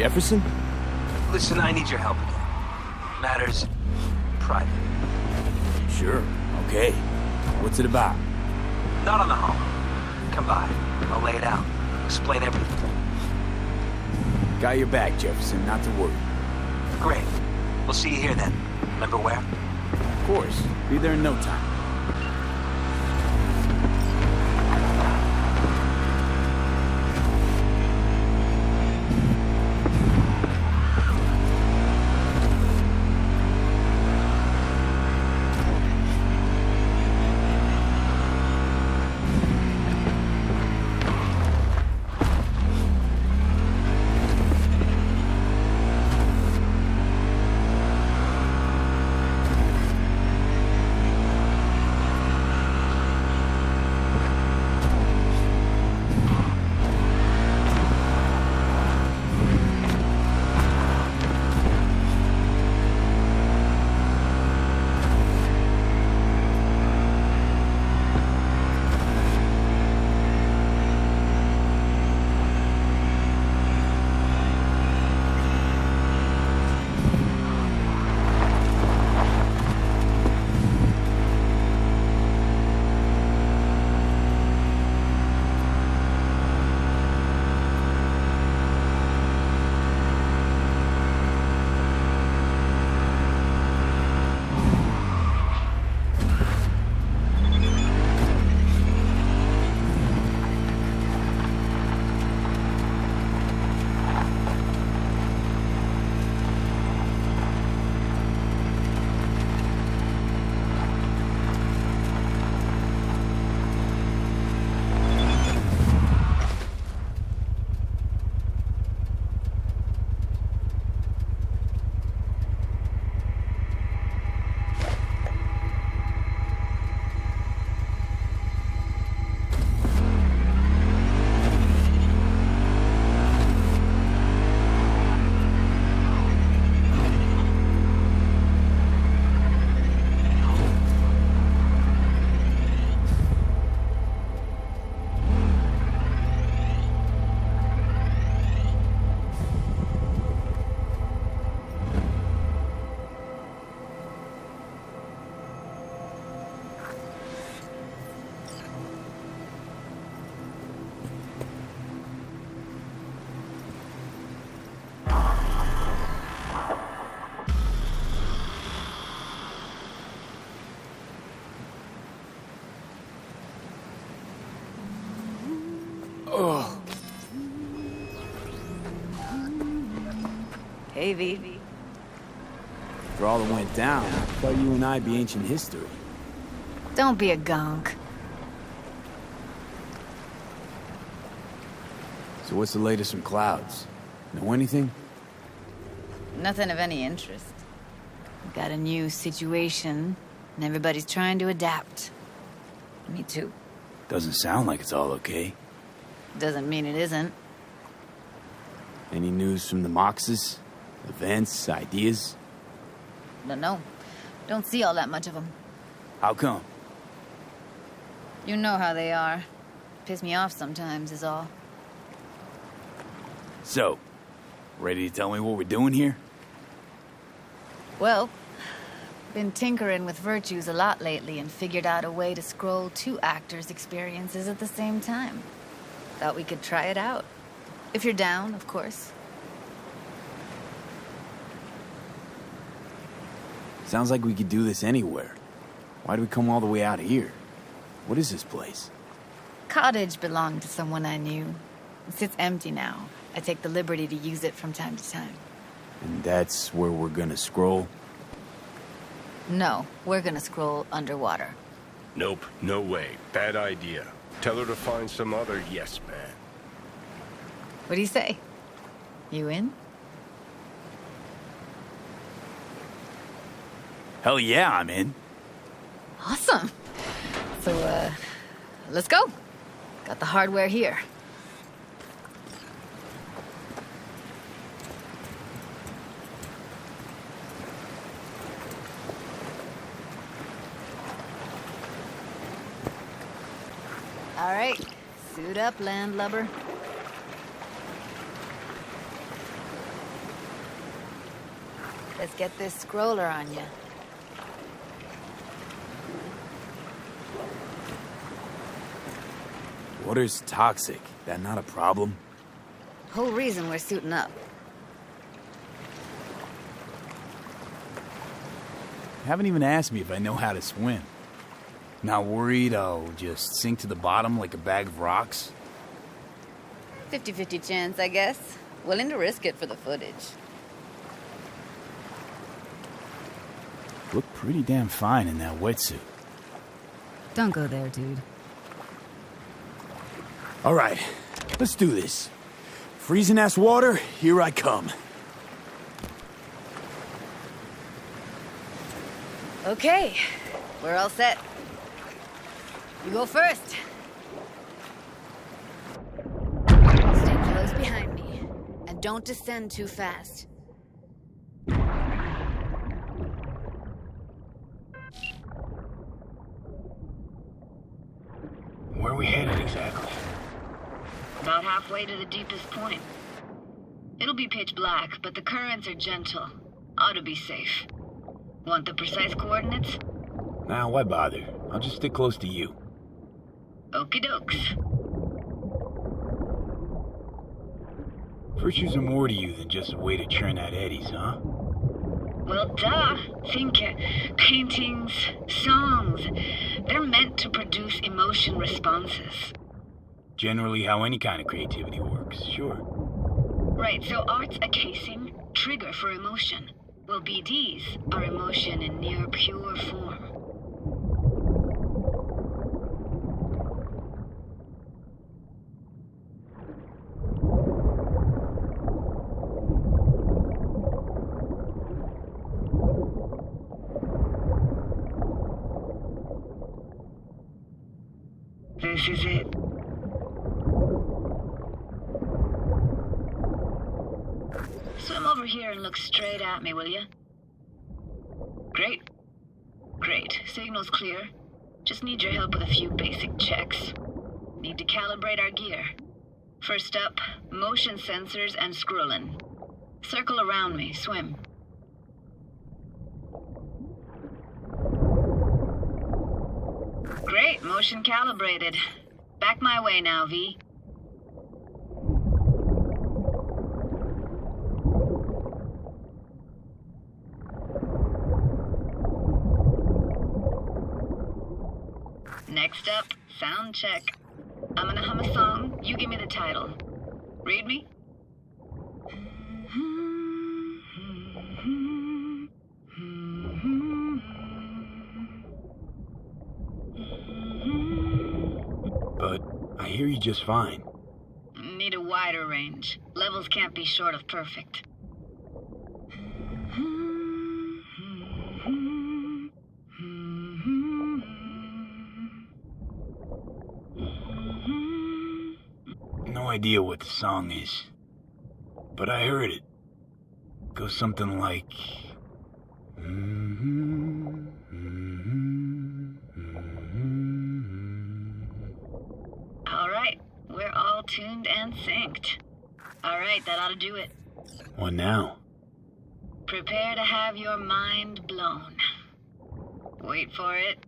Jefferson? Listen, I need your help again. Matters private. Sure. Okay. What's it about? Not on the home. Come by. I'll lay it out. Explain everything. Got your back, Jefferson. Not to worry. Great. We'll see you here then. Remember where? Of course. Be there in no time. Hey, V. For all that went down, I thought you and I'd be ancient history. Don't be a gonk. So what's the latest from Clouds? Know anything? Nothing of any interest. We've got a new situation, and everybody's trying to adapt. Me too. Doesn't sound like it's all okay. Doesn't mean it isn't. Any news from the Moxes? Events, ideas? No. Don't see all that much of them. How come? You know how they are. Piss me off sometimes is all. So, ready to tell me what we're doing here? Well, been tinkering with virtues a lot lately and figured out a way to scroll two actors' experiences at the same time. Thought we could try it out. If you're down, of course. Sounds like we could do this anywhere. Why do we come all the way out here? What is this place? Cottage belonged to someone I knew. It sits empty now. I take the liberty to use it from time to time. And that's where we're gonna scroll? No, we're gonna scroll underwater. Nope, no way. Bad idea. Tell her to find some other yes man. What do you say? You in? Hell yeah, I'm in. Awesome. So, let's go. Got the hardware here. All right, suit up, landlubber. Let's get this scroller on ya. Water's toxic. That not a problem? Whole reason we're suiting up. Haven't even asked me if I know how to swim. Not worried I'll just sink to the bottom like a bag of rocks? 50-50 chance, I guess. Willing to risk it for the footage. Look pretty damn fine in that wetsuit. Don't go there, dude. All right, let's do this. Freezing-ass water, here I come. Okay, we're all set. You go first. Stay close behind me, and don't descend too fast. Where are we headed exactly? About halfway to the deepest point. It'll be pitch black, but the currents are gentle. Ought to be safe. Want the precise coordinates? Nah, why bother? I'll just stick close to you. Okie dokes. Virtues are more to you than just a way to churn out eddies, huh? Well, duh. Think paintings, songs. They're meant to produce emotion responses. Generally how any kind of creativity works, sure. Right, so art's a casing, trigger for emotion. Well, BDs are emotion in near pure form. This is it. Swim over here and look straight at me, will you? Great. Great. Signal's clear. Just need your help with a few basic checks. Need to calibrate our gear. First up, motion sensors and scrolling. Circle around me. Swim. Great. Motion calibrated. Back my way now, V. Next up, sound check. I'm gonna hum a song, you give me the title. Read me? But I hear you just fine. Need a wider range. Levels can't be short of perfect. No idea what the song is, but I heard it. Goes something like... All right, we're all tuned and synced. All right, that ought to do it. What now? Prepare to have your mind blown. Wait for it.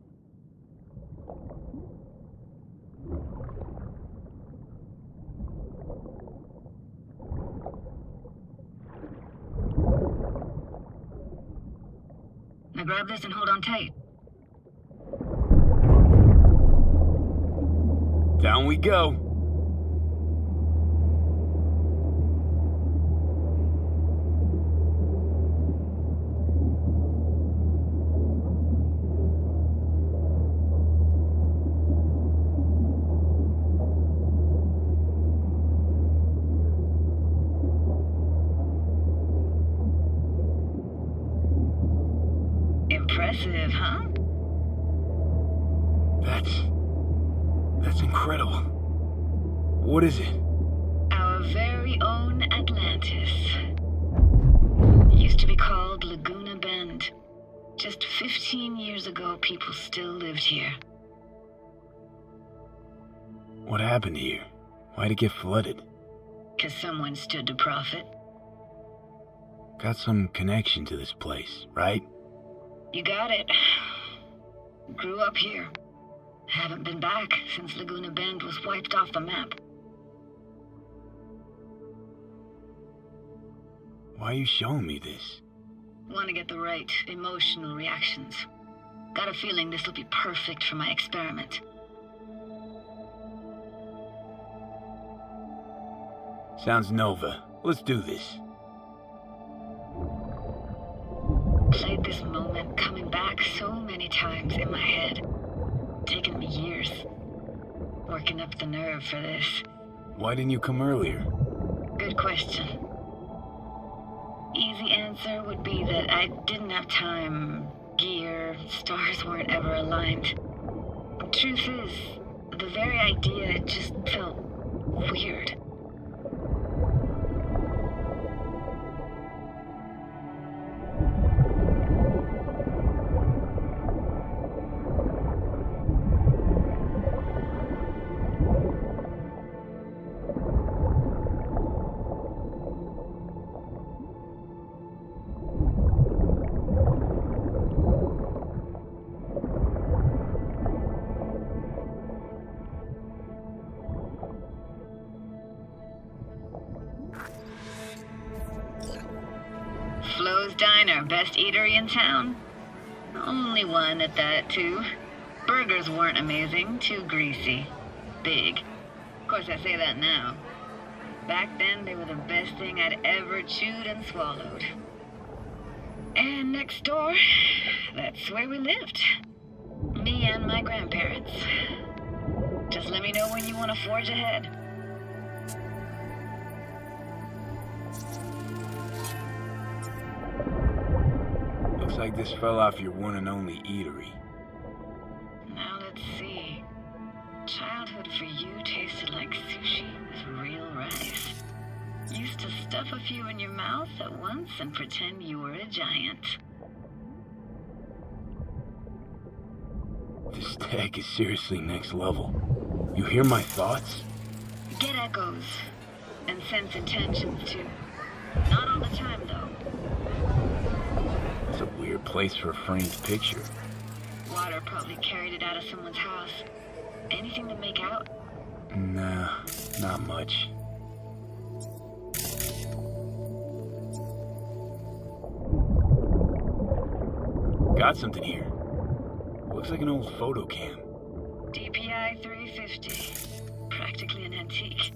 Now grab this and hold on tight. Down we go. Impressive, huh? That's incredible. What is it? Our very own Atlantis. Used to be called Laguna Bend. Just 15 years ago, people still lived here. What happened here? Why'd it get flooded? 'Cause someone stood to profit. Got some connection to this place, right? You got it. Grew up here. Haven't been back since Laguna Bend was wiped off the map. Why are you showing me this? Want to get the right emotional reactions. Got a feeling this will be perfect for my experiment. Sounds Nova. Let's do this. Played this moment coming back so many times in my head. Taken me years. Working up the nerve for this. Why didn't you come earlier? Good question. Easy answer would be that I didn't have time, gear, stars weren't ever aligned. Truth is, the very idea just felt weird. Flo's Diner, best eatery in town? Only one at that, too. Burgers weren't amazing, too greasy. Big. Of course, I say that now. Back then, they were the best thing I'd ever chewed and swallowed. And next door, that's where we lived. Me and my grandparents. Just let me know when you want to forge ahead. Looks like this fell off your one and only eatery. Now let's see. Childhood for you tasted like sushi with real rice. Used to stuff a few in your mouth at once and pretend you were a giant. This tech is seriously next level. You hear my thoughts? Get echoes. And sense intentions too. Not all the time though. It's a weird place for a framed picture. Water probably carried it out of someone's house. Anything to make out? Nah, not much. Got something here. Looks like an old photo cam. DPI 350. Practically an antique.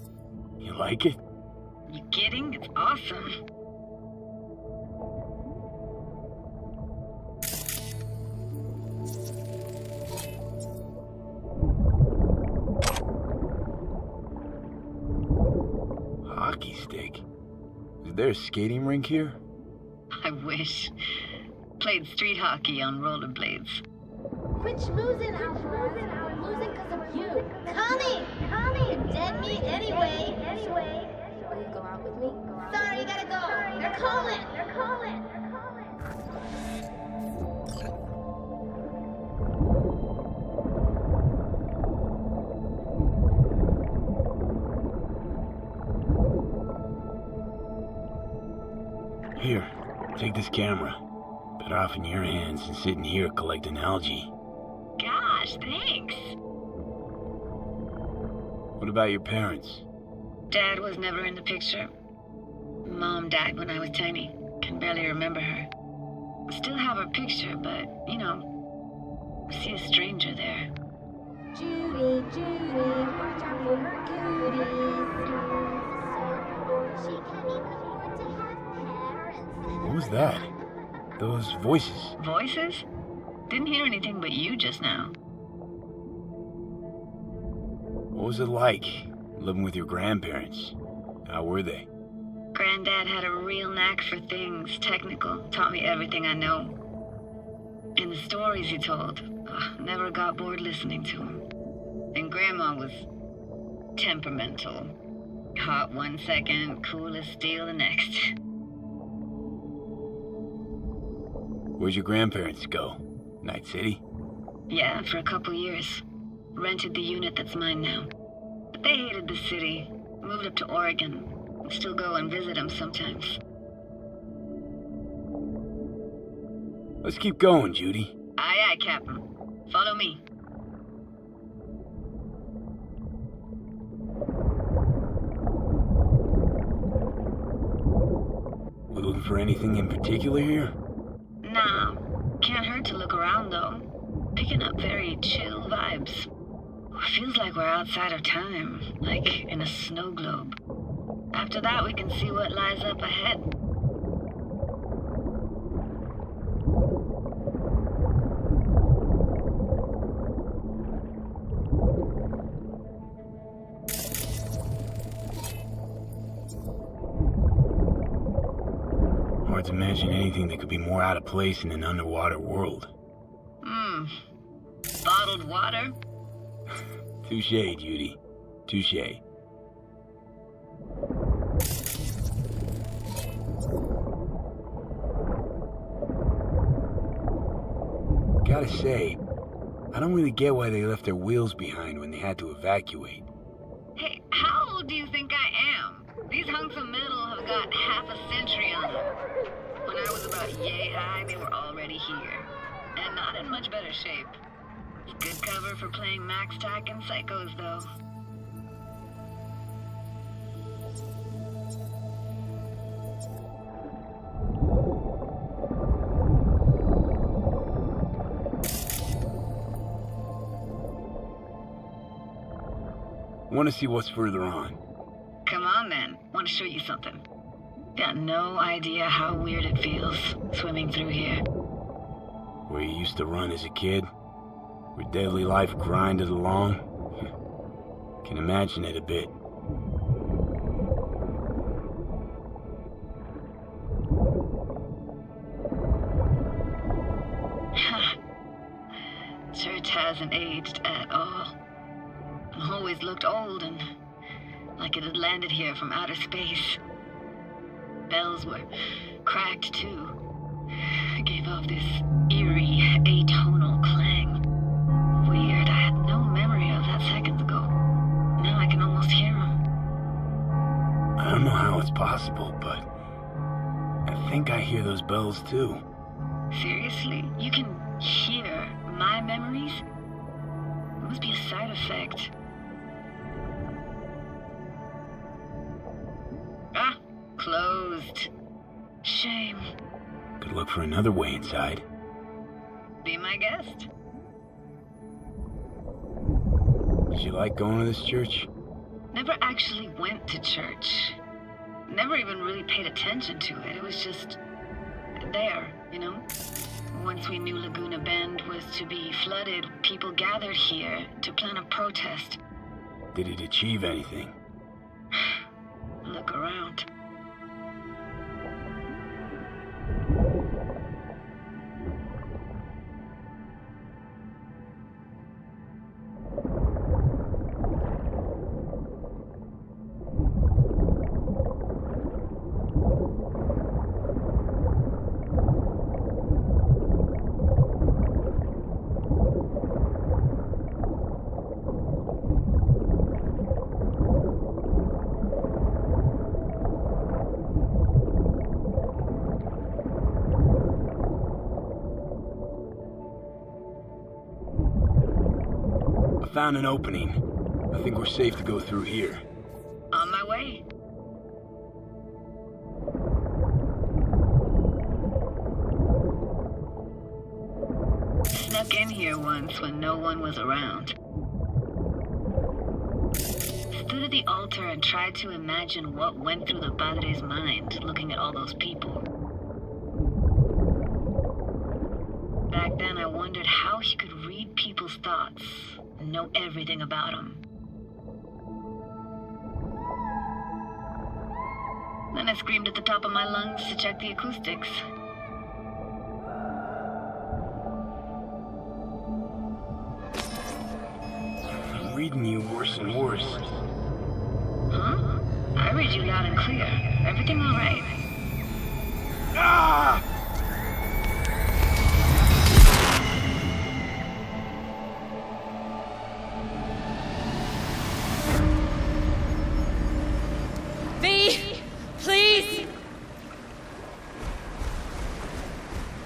You like it? You kidding? It's awesome. Hockey stick? Is there a skating rink here? I wish. Played street hockey on rollerblades. Quit schmoozing, Alfred. We're losing because of you. Connie! You're dead meat anyway. Will you go out with me? Sorry, you gotta go. They're calling. Here, take this camera. Better off in your hands than sitting here collecting algae. Gosh, thanks. What about your parents? Dad was never in the picture. Mom died when I was tiny. Can barely remember her. Still have her picture, but, you know, see a stranger there. Judy, watch out for her cuties. She can't even afford to have parents. What was that? Those voices. Voices? Didn't hear anything but you just now. What was it like, living with your grandparents? How were they? Granddad had a real knack for things technical, taught me everything I know. And the stories he told, never got bored listening to him. And Grandma was temperamental. Hot one second, cool as steel the next. Where'd your grandparents go? Night City? Yeah, for a couple years. Rented the unit that's mine now. But they hated the city. Moved up to Oregon. Still go and visit them sometimes. Let's keep going, Judy. Aye, aye, Captain. Follow me. We looking for anything in particular here? Nah, can't hurt to look around though. Picking up very chill vibes. Feels like we're outside of time, like in a snow globe. After that, we can see what lies up ahead. Hard to imagine anything that could be more out of place in an underwater world. Bottled water? Touche, Judy. Touche. Gotta say, I don't really get why they left their wheels behind when they had to evacuate. Hey, how old do you think I am? These hunks of metal have got half a century on them. When I was about yay high, they were already here. And not in much better shape. Good cover for playing Max Tack and Psychos, though. Want to see what's further on. Come on, then. Want to show you something. Got no idea how weird it feels swimming through here. Where you used to run as a kid? Where daily life grinded along? Can imagine it a bit. Church hasn't aged at all. Always looked old and like it had landed here from outer space. Bells were cracked too. Gave off this eerie, atonal clang. Weird, I had no memory of that seconds ago. Now I can almost hear them. I don't know how it's possible, but I think I hear those bells too. Seriously? You can hear my memories? It must be a side effect. Ah, closed. Shame. Could look for another way inside. Be my guest. Did you like going to this church? Never actually went to church. Never even really paid attention to it. It was just there, you know? Once we knew Laguna Bend was to be flooded, people gathered here to plan a protest. Did it achieve anything? Look around. Found an opening. I think we're safe to go through here. On my way. Snuck in here once when no one was around. Stood at the altar and tried to imagine what went through the padre's mind looking at all those people. Back then I wondered how he could read people's thoughts. Know everything about him. Then I screamed at the top of my lungs to check the acoustics. I'm reading you worse and worse. Huh? I read you loud and clear. Everything all right? Ah! Please!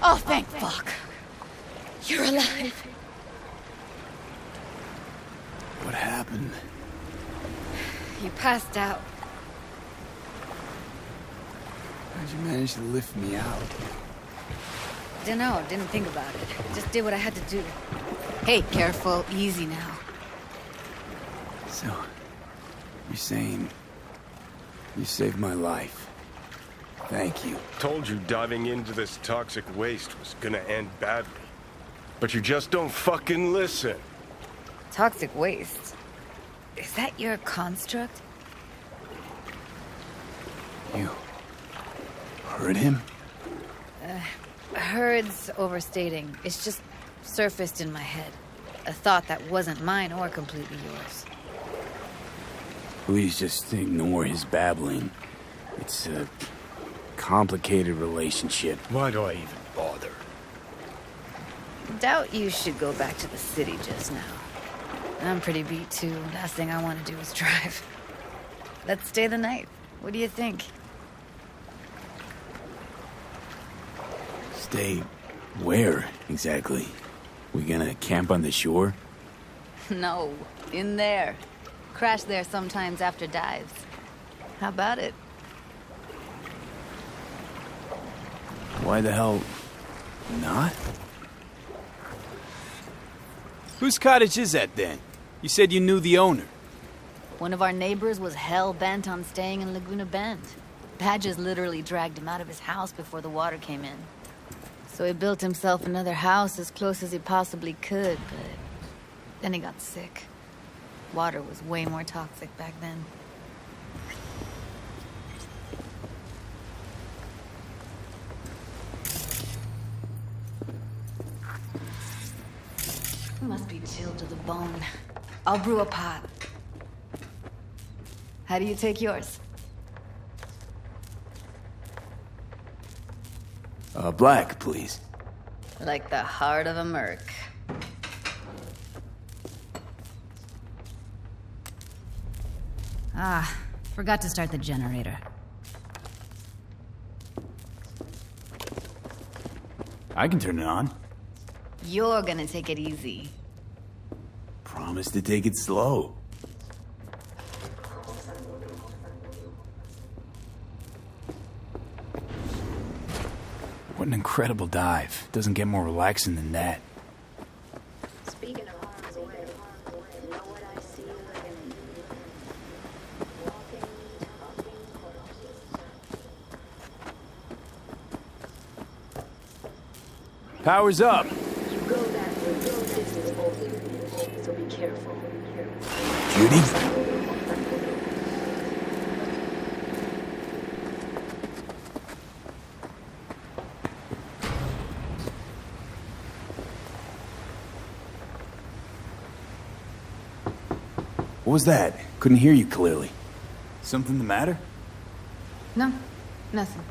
Oh, thank fuck. You passed out. How'd you manage to lift me out? Dunno, didn't think about it. Just did what I had to do. Hey, careful, easy now. So, you're saying you saved my life. Thank you. Told you diving into this toxic waste was gonna end badly. But you just don't fucking listen. Toxic waste? Is that your construct? You heard him? Heard's overstating. It's just surfaced in my head. A thought that wasn't mine or completely yours. Please just ignore his babbling. It's a complicated relationship. Why do I even bother? Doubt you should go back to the city just now. I'm pretty beat too. Last thing I want to do is drive. Let's stay the night. What do you think? Stay where, exactly? We gonna camp on the shore? No, in there. Crash there sometimes after dives. How about it? Why the hell not? Whose cottage is that then? You said you knew the owner. One of our neighbors was hell-bent on staying in Laguna Bend. Badges literally dragged him out of his house before the water came in. So he built himself another house as close as he possibly could, but then he got sick. Water was way more toxic back then. Must be chilled to the bone. I'll brew a pot. How do you take yours? Black, please. Like the heart of a merc. Ah, forgot to start the generator. I can turn it on. You're gonna take it easy. Promise to take it slow. What an incredible dive. Doesn't get more relaxing than that. Speaking of harm's way, you know what I see living in? Walking, talking corpses. Power's up. You go that way, this is open, so be careful. Judy? What was that? Couldn't hear you clearly. Something the matter? No, nothing.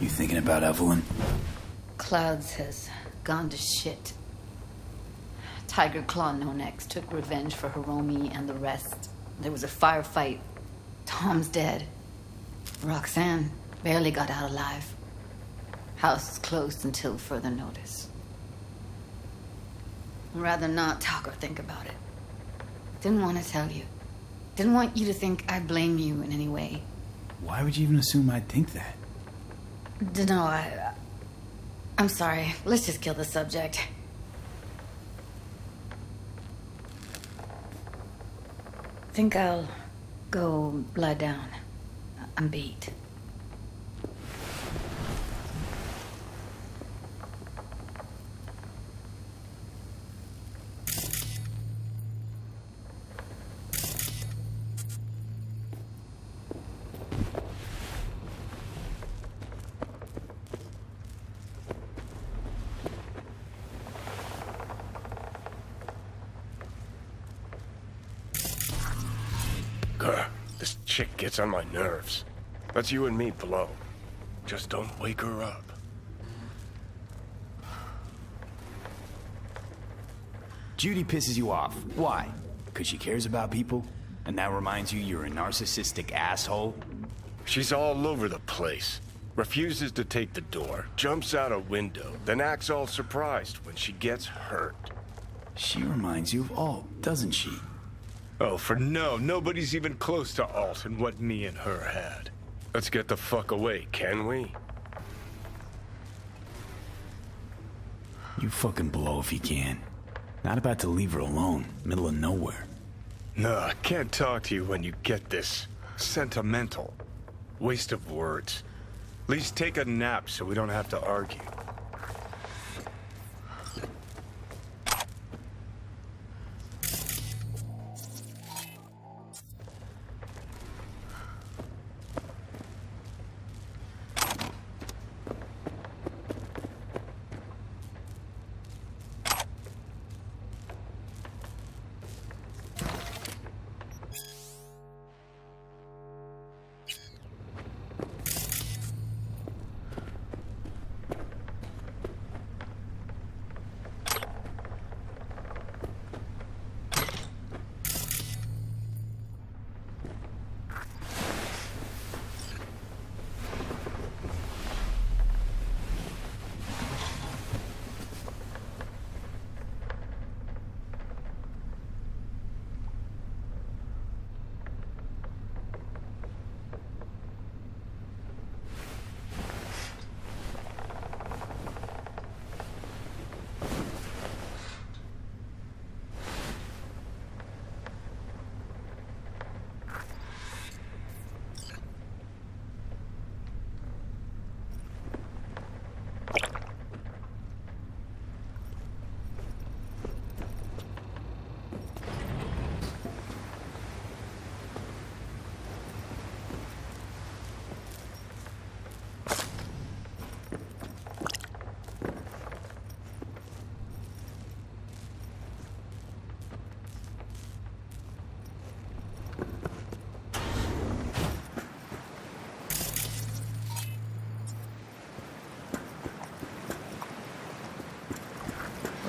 You thinking about Evelyn? Clouds has gone to shit. Tiger Claw No Next took revenge for Hiromi and the rest. There was a firefight. Tom's dead. Roxanne barely got out alive. House is closed until further notice. I'd rather not talk or think about it. Didn't want to tell you. Didn't want you to think I blame you in any way. Why would you even assume I'd think that? Dunno, I'm sorry. Let's just kill the subject. Think I'll go lie down. I'm beat. Grr, this chick gets on my nerves. That's you and me below. Just don't wake her up. Judy pisses you off. Why? Because she cares about people? And that reminds you you're a narcissistic asshole? She's all over the place. refuses to take the door, jumps out a window, then acts all surprised when she gets hurt. She reminds you of Alt, doesn't she? Oh, for no, nobody's even close to Alt and what me and her had. Let's get the fuck away, can we? You fucking blow if you can. Not about to leave her alone, middle of nowhere. No, I can't talk to you when you get this sentimental. Waste of words. At least take a nap so we don't have to argue.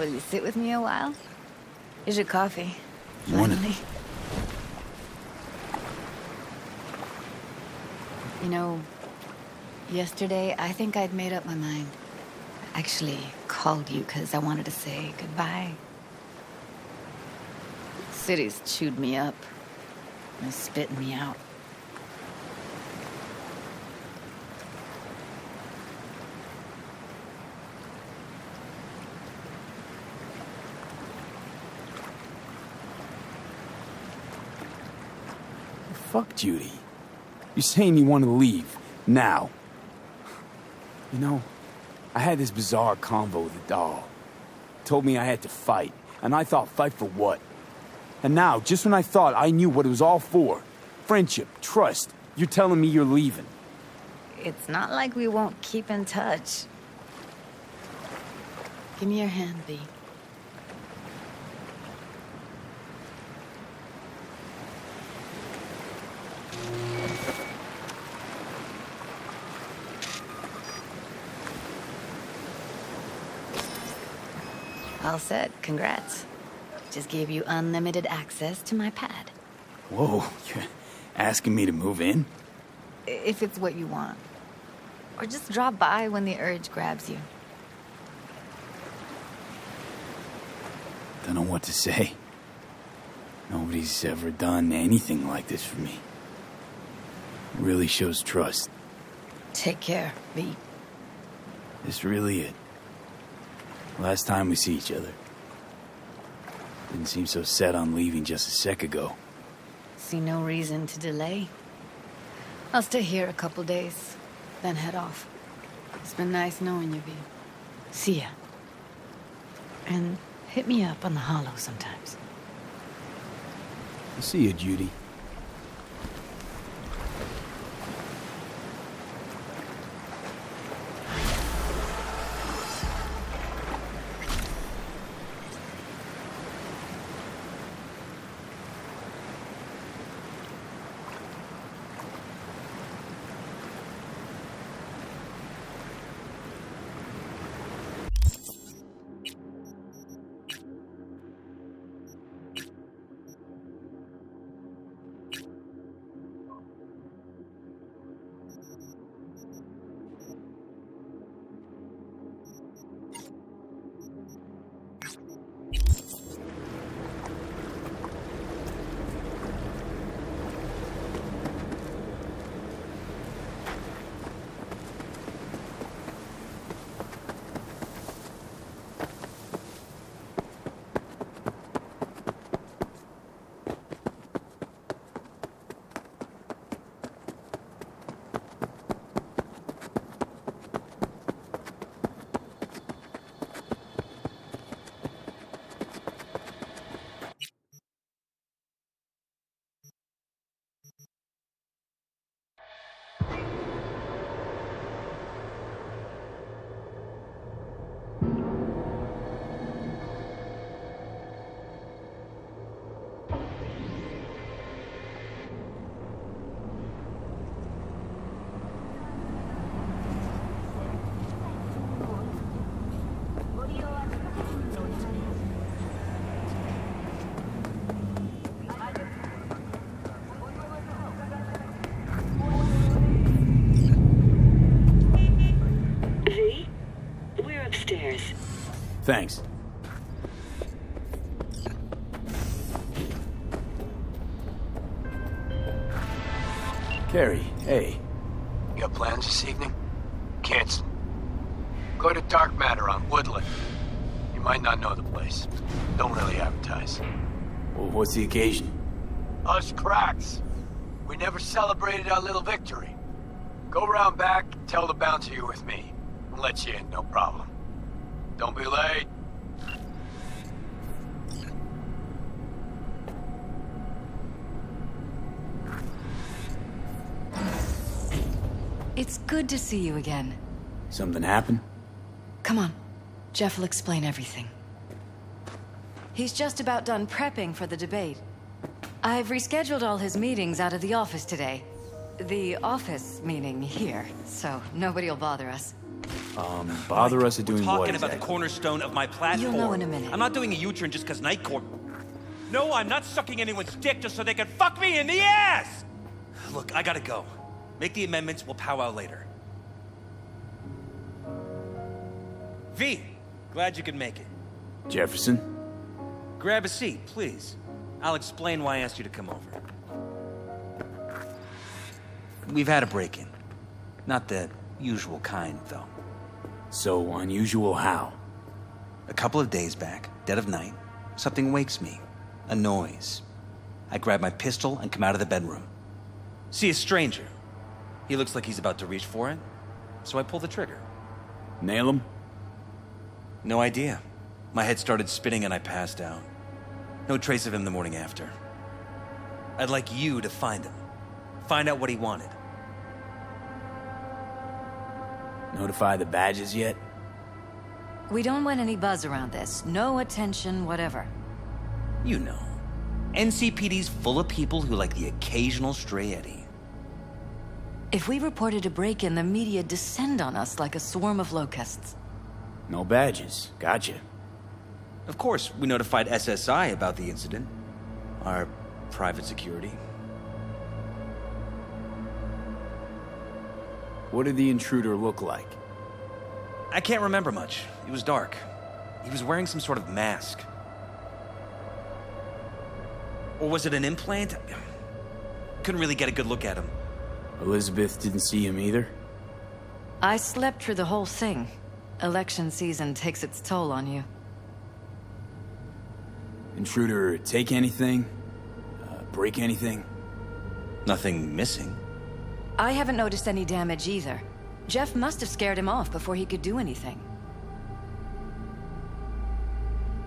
Will you sit with me a while? Here's your coffee. You want it? Finally. You know, yesterday I think I'd made up my mind. I actually called you because I wanted to say goodbye. City's chewed me up and spitting me out. Fuck Judy. You're saying you want to leave. Now. You know, I had this bizarre convo with the doll. Told me I had to fight. And I thought, fight for what? And now, just when I thought I knew what it was all for, friendship, trust, you're telling me you're leaving. It's not like we won't keep in touch. Give me your hand, V. All set. Congrats. Just gave you unlimited access to my pad. Whoa, you're asking me to move in? If it's what you want. Or just drop by when the urge grabs you. Don't know what to say. Nobody's ever done anything like this for me. Really shows trust. Take care, V. This really it. Last time we see each other. Didn't seem so set on leaving just a sec ago. See no reason to delay. I'll stay here a couple days, then head off. It's been nice knowing you, V. See ya. And hit me up on the holo sometimes. I'll see you, Judy. Thanks. Carrie, hey. You got plans this evening? Cancel. Go to Dark Matter on Woodland. You might not know the place. Don't really advertise. Well, what's the occasion? Us cracks. We never celebrated our little victory. Go round back, tell the bouncer you're with me. We'll let you in, no problem. Don't be late. It's good to see you again. Something happened? Come on. Jeff will explain everything. He's just about done prepping for the debate. I've rescheduled all his meetings out of the office today. The office meaning here, so nobody'll bother us. Bother us at doing what Talking about exactly? the cornerstone of my platform. You'll know in a minute. I'm not doing a U-turn just because Night Court... No, I'm not sucking anyone's dick just so they can fuck me in the ass! Look, I gotta go. Make the amendments, we'll powwow later. V, glad you could make it. Jefferson? Grab a seat, please. I'll explain why I asked you to come over. We've had a break-in. Not the usual kind, though. So unusual how? A couple of days back, dead of night, something wakes me. A noise. I grab my pistol and come out of the bedroom. See a stranger. He looks like he's about to reach for it, so I pull the trigger. Nail him? No idea. My head started spinning and I passed out. No trace of him the morning after. I'd like you to find him. Find out what he wanted. Notify the badges yet? We don't want any buzz around this. No attention, whatever. You know. NCPD's full of people who like the occasional stray eddy. If we reported a break-in, the media descend on us like a swarm of locusts. No badges. Gotcha. Of course, we notified SSI about the incident. Our private security. What did the intruder look like? I can't remember much. It was dark. He was wearing some sort of mask. Or was it an implant? Couldn't really get a good look at him. Elizabeth didn't see him either? I slept through the whole thing. Election season takes its toll on you. Intruder take anything? Break anything? Nothing missing. I haven't noticed any damage either. Jeff must have scared him off before he could do anything.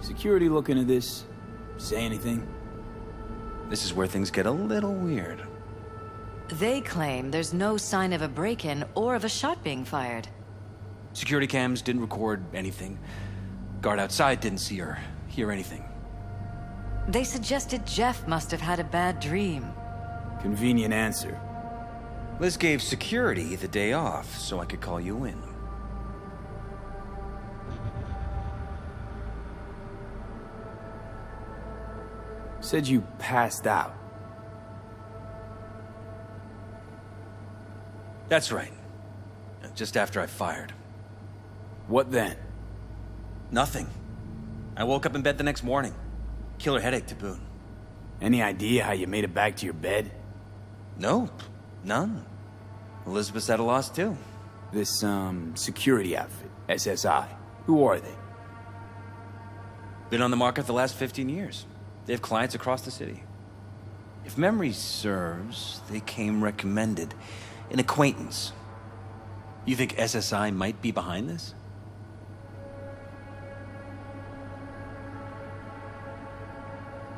Security looking at this? Say anything? This is where things get a little weird. They claim there's no sign of a break-in or of a shot being fired. Security cams didn't record anything. Guard outside didn't see or hear anything. They suggested Jeff must have had a bad dream. Convenient answer. Liz gave security the day off so I could call you in. Said you passed out. That's right. Just after I fired. What then? Nothing. I woke up in bed the next morning. Killer headache to boot. Any idea how you made it back to your bed? Nope. None. Elizabeth's at a loss too. This, security outfit, SSI. Who are they? Been on the market the last 15 years. They have clients across the city. If memory serves, they came recommended. An acquaintance. You think SSI might be behind this?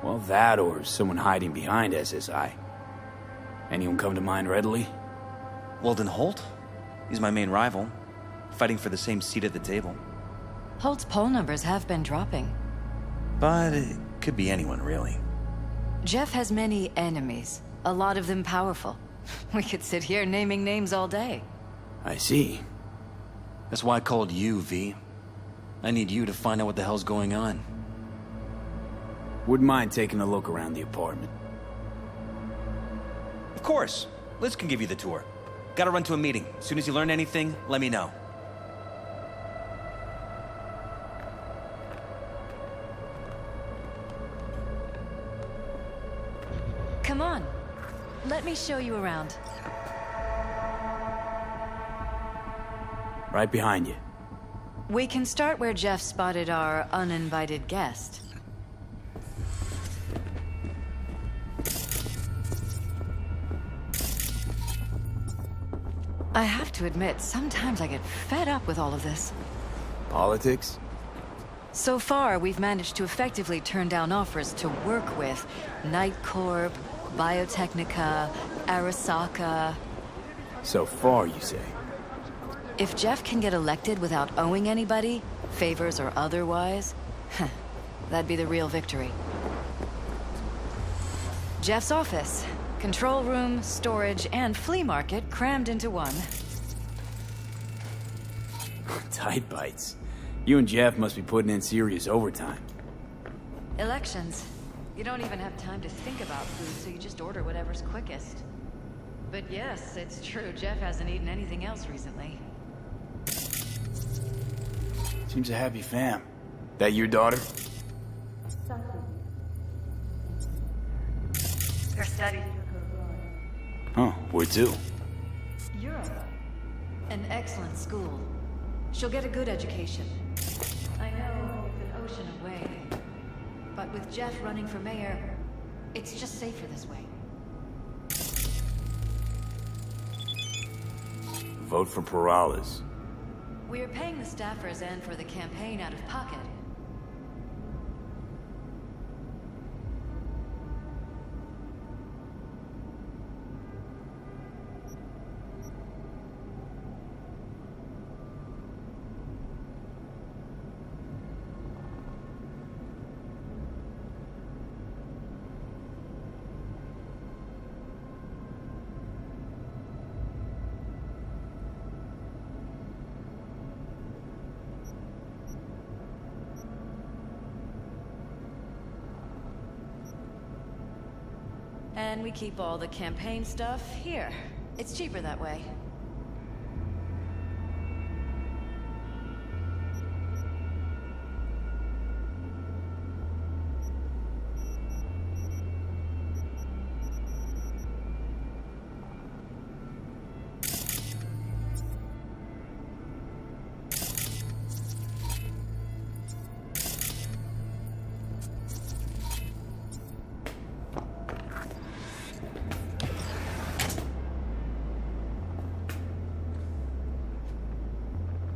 Well, that or someone hiding behind SSI. Anyone come to mind readily? Weldon Holt? He's my main rival. Fighting for the same seat at the table. Holt's poll numbers have been dropping. But it could be anyone, really. Jeff has many enemies, a lot of them powerful. We could sit here naming names all day. I see. That's why I called you, V. I need you to find out what the hell's going on. Wouldn't mind taking a look around the apartment. Of course. Liz can give you the tour. Gotta run to a meeting. As soon as you learn anything, let me know. Come on. Let me show you around. Right behind you. We can start where Jeff spotted our uninvited guest. I have to admit, sometimes I get fed up with all of this. Politics? So far, we've managed to effectively turn down offers to work with Night Corp, Biotechnica, Arasaka. So far, you say? If Jeff can get elected without owing anybody, favors or otherwise, that'd be the real victory. Jeff's office. Control room, storage, and flea market crammed into one. Tight bites. You and Jeff must be putting in serious overtime. Elections. You don't even have time to think about food, so you just order whatever's quickest. But yes, it's true, Jeff hasn't eaten anything else recently. Seems a happy fam. That your daughter? Her study. Huh, where to? Europe. An excellent school. She'll get a good education. I know it's an ocean away, but with Jeff running for mayor, it's just safer this way. Vote for Perales. We're paying the staffers and for the campaign out of pocket. And we keep all the campaign stuff here. It's cheaper that way.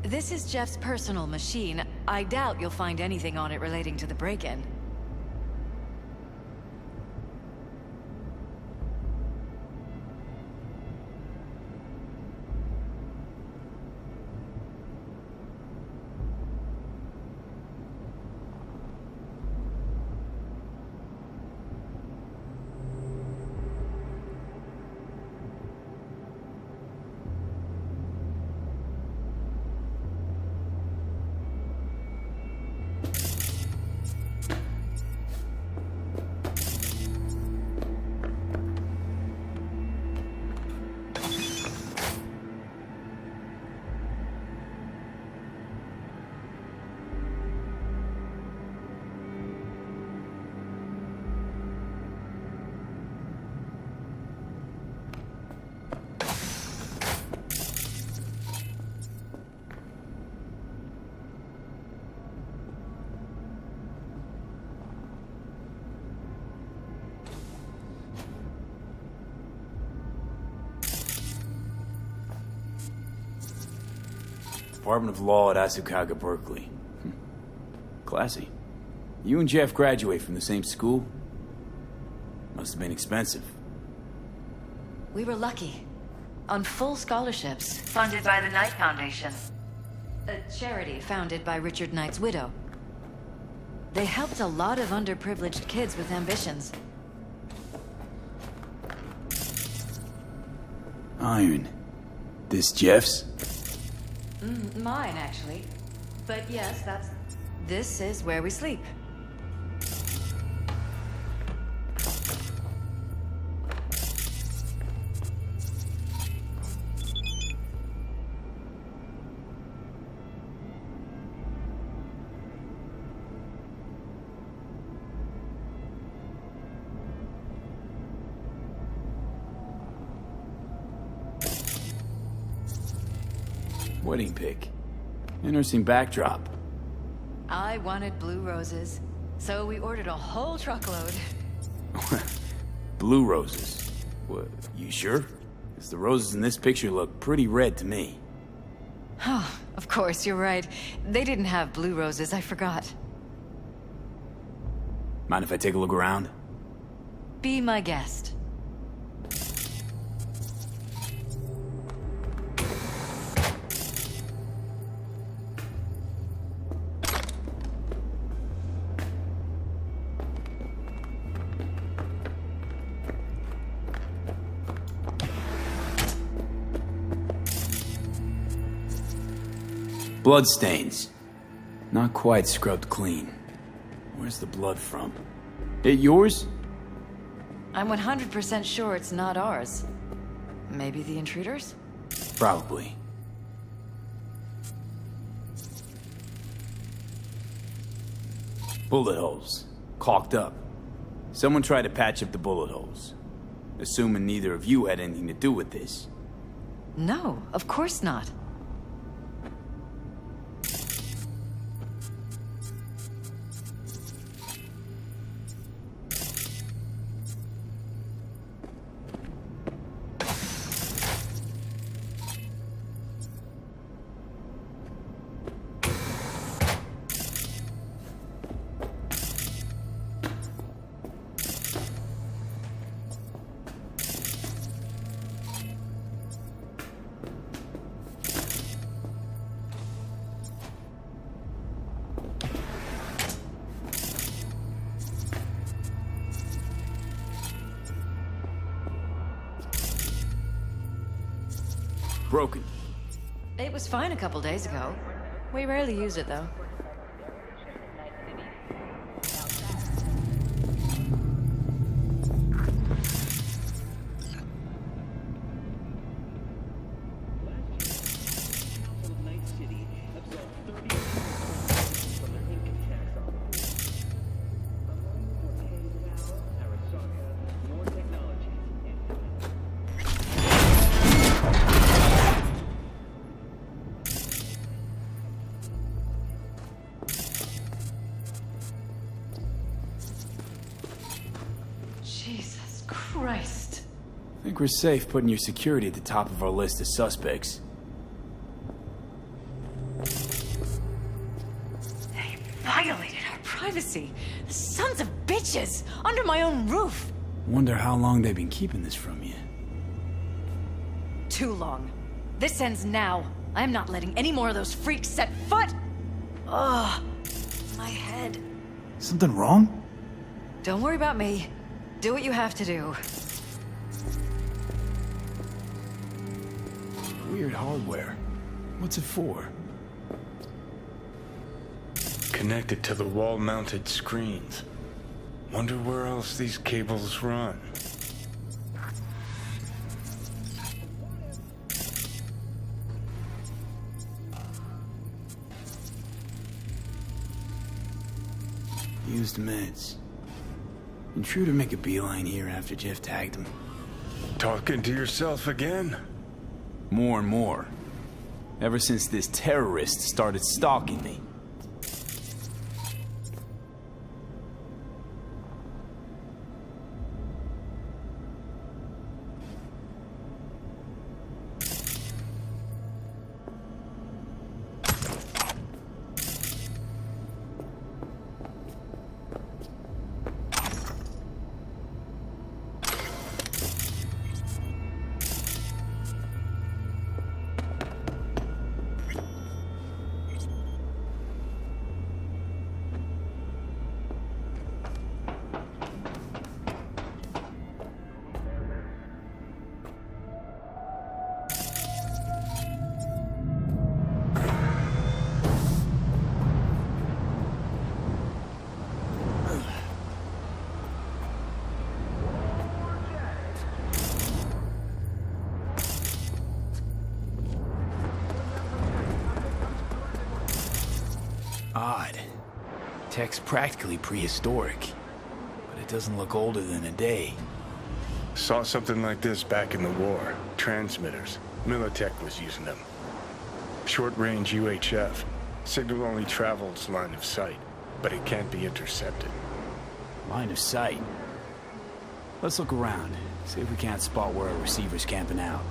This is Jeff's personal machine. I doubt you'll find anything on it relating to the break-in. Department of Law at Asukaga, Berkeley. Classy. You and Jeff graduate from the same school? Must have been expensive. We were lucky. On full scholarships, funded by the Knight Foundation. A charity founded by Richard Knight's widow. They helped a lot of underprivileged kids with ambitions. Iron. This Jeff's? Mine, actually. But yes, this is where we sleep. wedding pic. Interesting backdrop. I wanted blue roses, so we ordered a whole truckload. Blue roses? What, you sure? Because the roses in this picture look pretty red to me. Oh, of course, you're right. They didn't have blue roses, I forgot. Mind if I take a look around? Be my guest. Bloodstains. Not quite scrubbed clean. Where's the blood from? It yours? I'm 100% sure it's not ours. Maybe the intruders? Probably. Bullet holes. Caulked up. Someone tried to patch up the bullet holes. Assuming neither of you had anything to do with this. No, of course not. Broken. It was fine a couple days ago. We rarely use it, though. Jesus Christ. I think we're safe putting your security at the top of our list of suspects. They violated our privacy. The sons of bitches! Under my own roof! Wonder how long they've been keeping this from you. Too long. This ends now. I am not letting any more of those freaks set foot! Ugh. My head. Something wrong? Don't worry about me. Do what you have to do. Weird hardware. What's it for? Connected to the wall-mounted screens. Wonder where else these cables run. Used meds. Intruder make a beeline here after Jeff tagged him. Talking to yourself again? More and more. Ever since this terrorist started stalking me. Odd. Tech's practically prehistoric, but it doesn't look older than a day. Saw something like this back in the war. Transmitters. Militech was using them. Short-range UHF. Signal only travels line of sight, but it can't be intercepted. Line of sight. Let's look around, see if we can't spot where our receiver's camping out.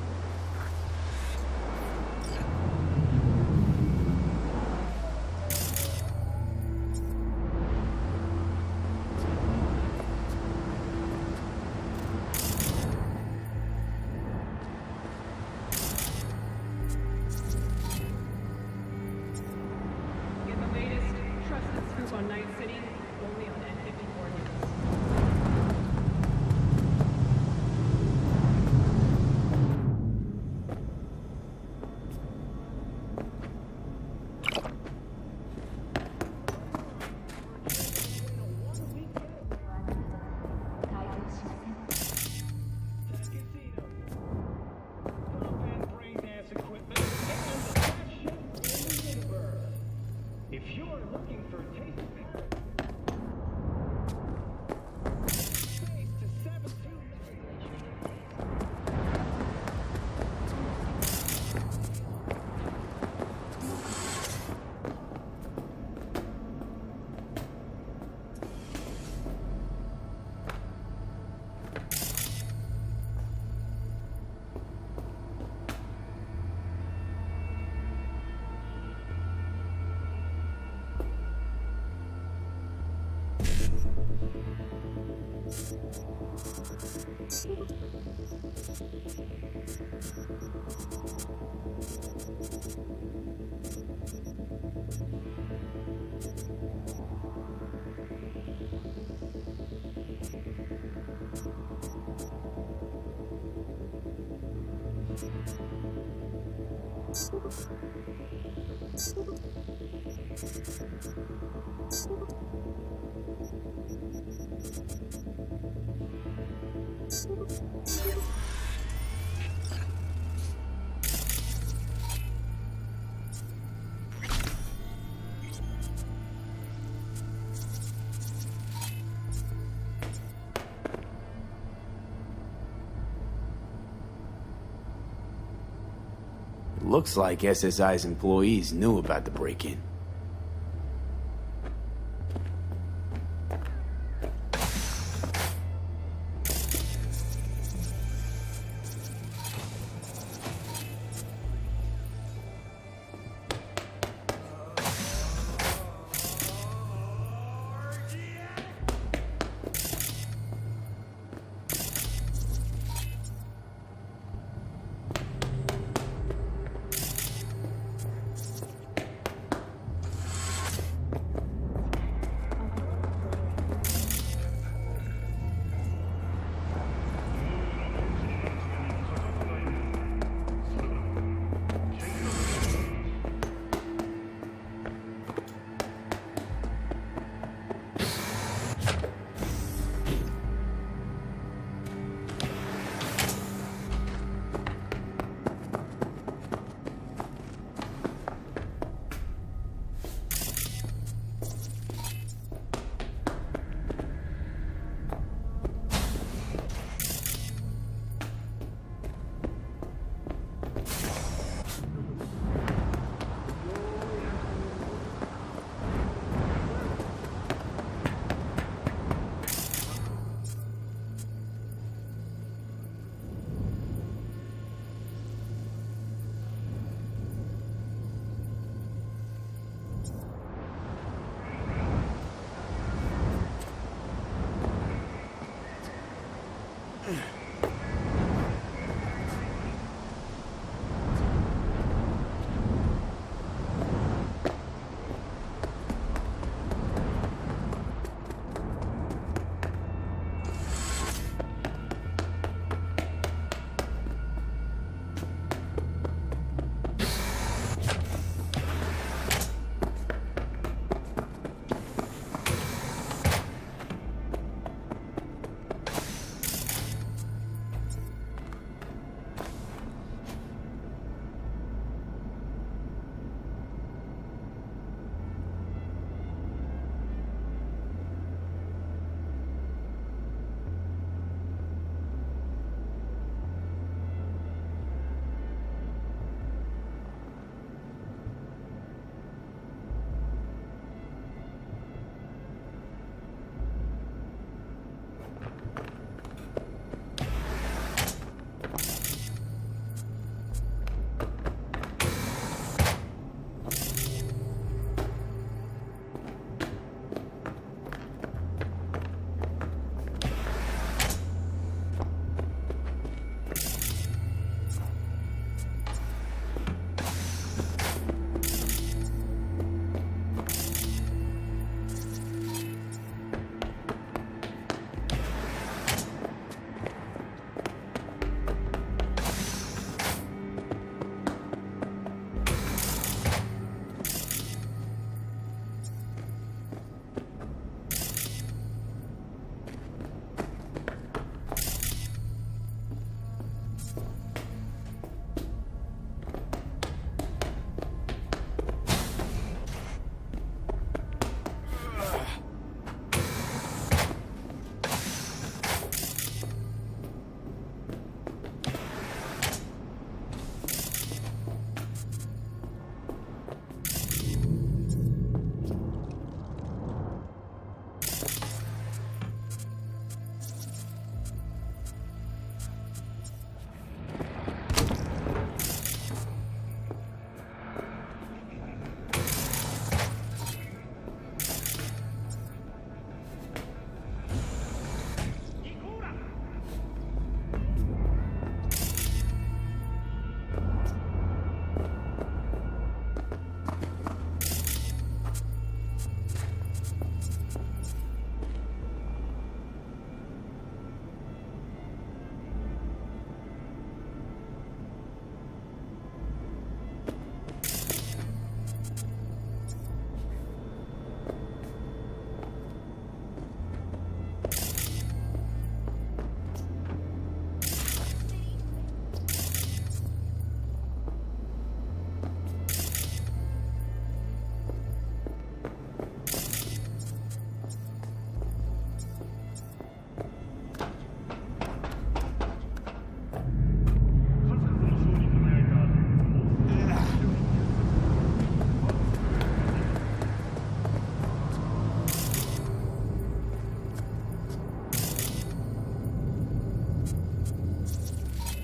Looks like SSI's employees knew about the break-in.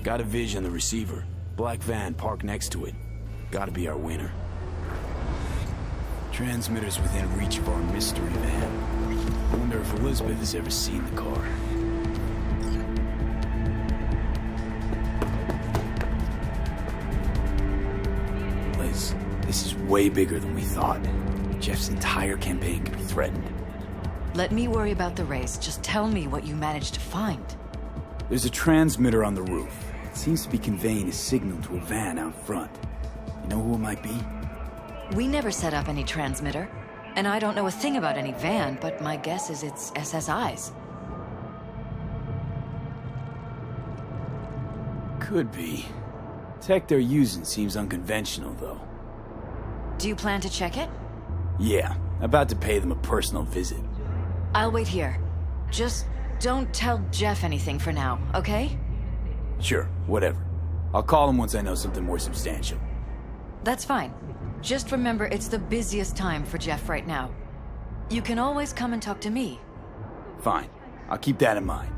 Got a vision on the receiver. Black van parked next to it. Gotta be our winner. Transmitter's within reach of our mystery van. I wonder if Elizabeth has ever seen the car. Liz, this is way bigger than we thought. Jeff's entire campaign could be threatened. Let me worry about the race. Just tell me what you managed to find. There's a transmitter on the roof. It seems to be conveying a signal to a van out front. You know who it might be? We never set up any transmitter. And I don't know a thing about any van, but my guess is it's SSI's. Could be. Tech they're using seems unconventional, though. Do you plan to check it? Yeah, about to pay them a personal visit. I'll wait here. Just don't tell Jeff anything for now, okay? Sure, whatever. I'll call him once I know something more substantial. That's fine. Just remember it's the busiest time for Jeff right now. You can always come and talk to me. Fine. I'll keep that in mind.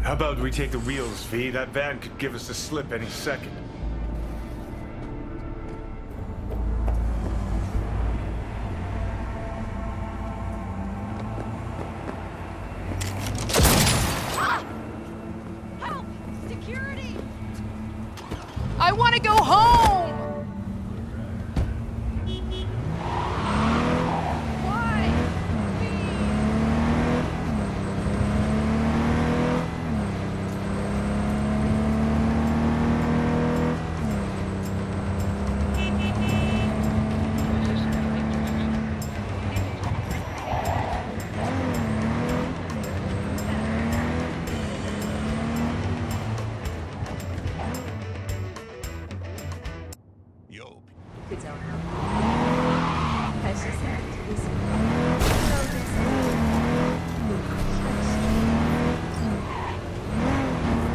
How about we take the wheels, V? That van could give us a slip any second. Help! Security! I want to go home!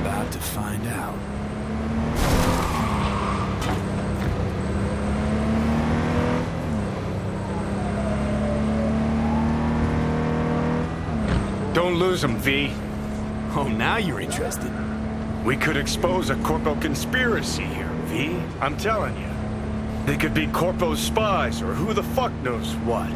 About to find out. Don't lose him, V. Oh, now you're interested. We could expose a Corpo conspiracy here, V. I'm telling you. They could be Corpo's spies, or who the fuck knows what.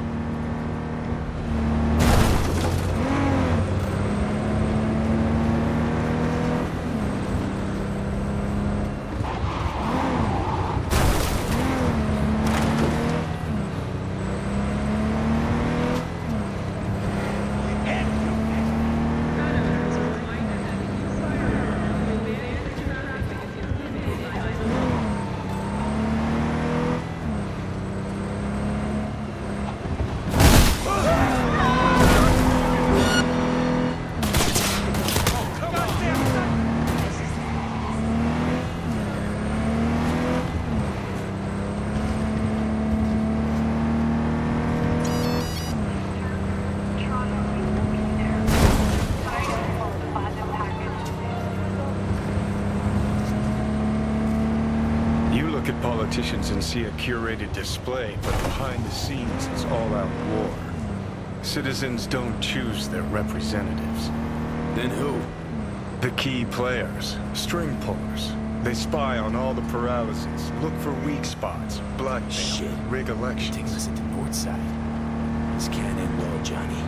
Politicians and see a curated display, but behind the scenes it's all-out war. Citizens don't choose their representatives. Then who? The key players, string pullers. They spy on all the paralyses, look for weak spots, blackmail, rig elections. Taking us into Northside. This can't end well, Johnny.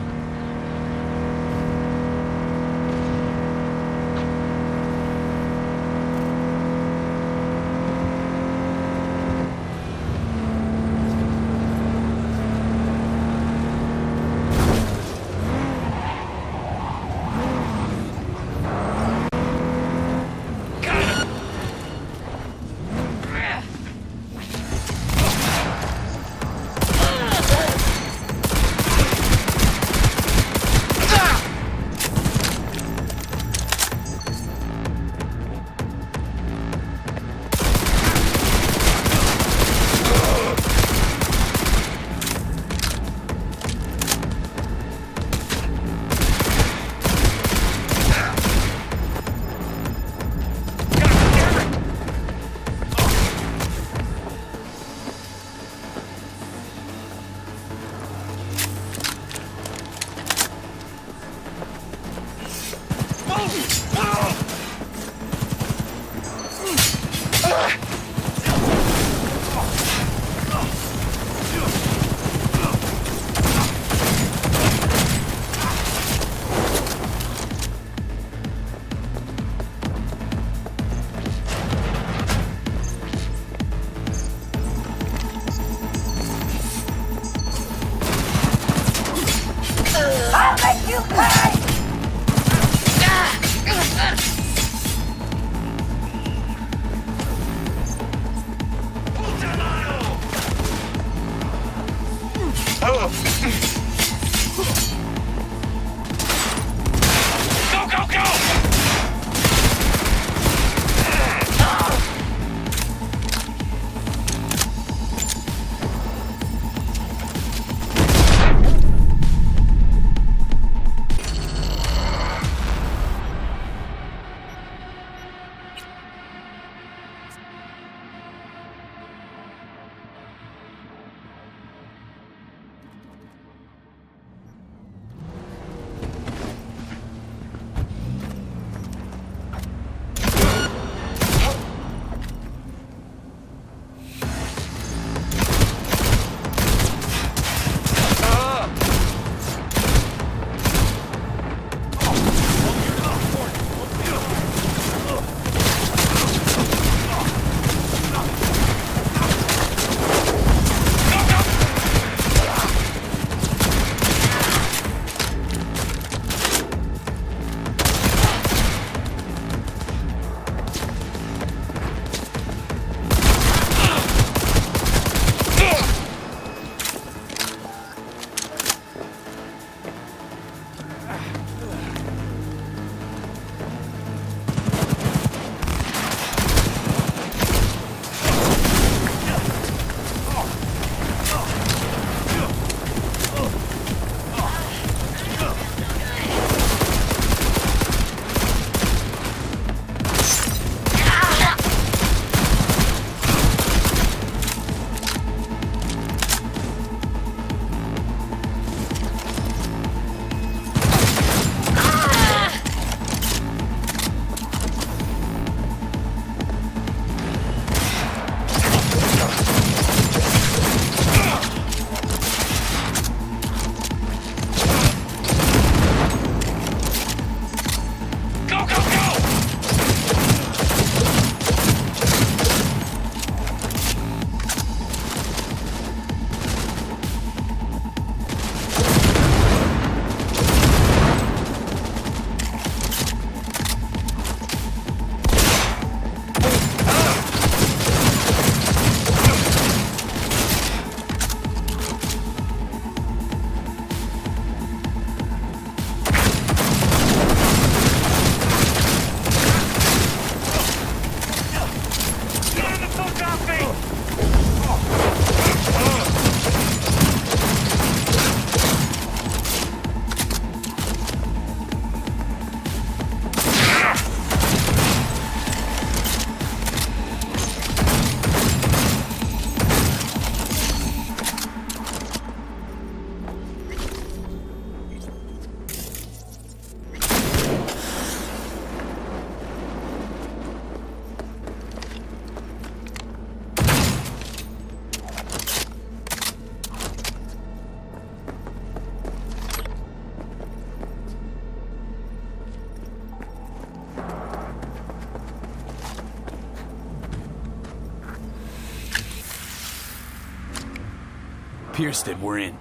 Pierced it, we're in.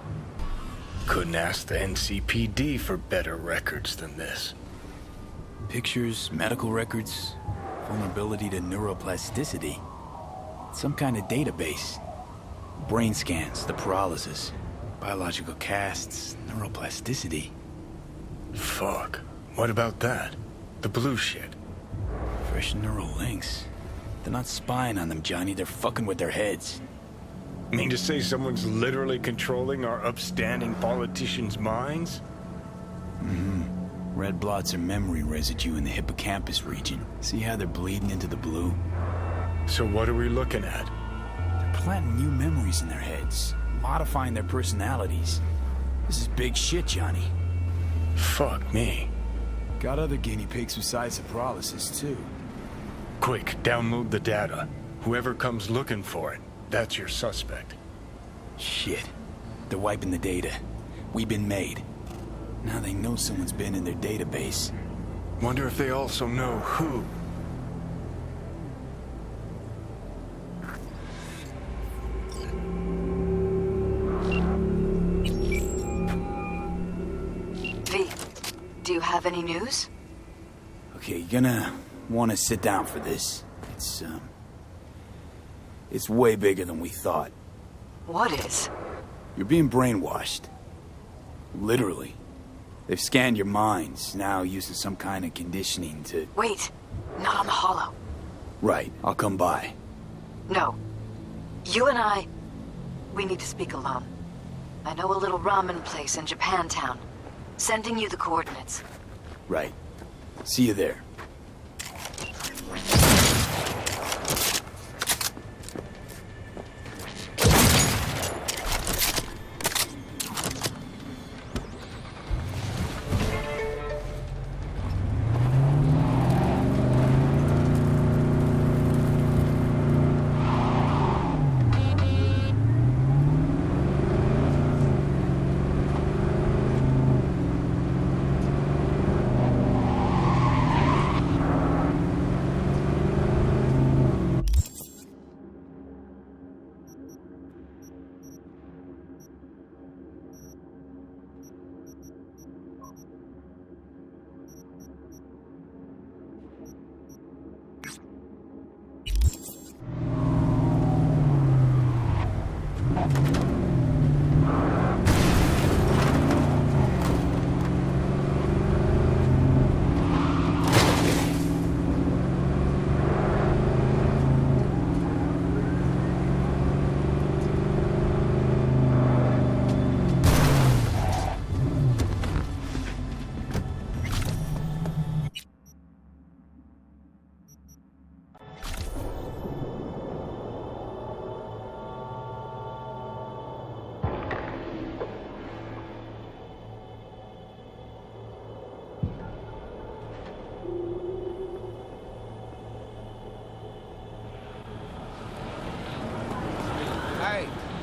Couldn't ask the NCPD for better records than this. Pictures, medical records, vulnerability to neuroplasticity. Some kind of database. Brain scans, the paralysis, biological casts, neuroplasticity. Fuck. What about that? The blue shit. Fresh neural links. They're not spying on them, Johnny. They're fucking with their heads. Mean to say someone's literally controlling our upstanding politicians' minds? Mm-hmm. Red blots are memory residue in the hippocampus region. See how they're bleeding into the blue? So what are we looking at? They're planting new memories in their heads, modifying their personalities. This is big shit, Johnny. Fuck me. Got other guinea pigs besides the paralysis, too. Quick, download the data. Whoever comes looking for it, that's your suspect. Shit. They're wiping the data. We've been made. Now they know someone's been in their database. Wonder if they also know who. V, do you have any news? Okay, you're gonna want to sit down for this. It's way bigger than we thought. What is? You're being brainwashed. Literally. They've scanned your minds, now using some kind of conditioning to... Wait. Not on the hollow. Right, I'll come by. No. You and I... We need to speak alone. I know a little ramen place in Japantown. Sending you the coordinates. Right. See you there.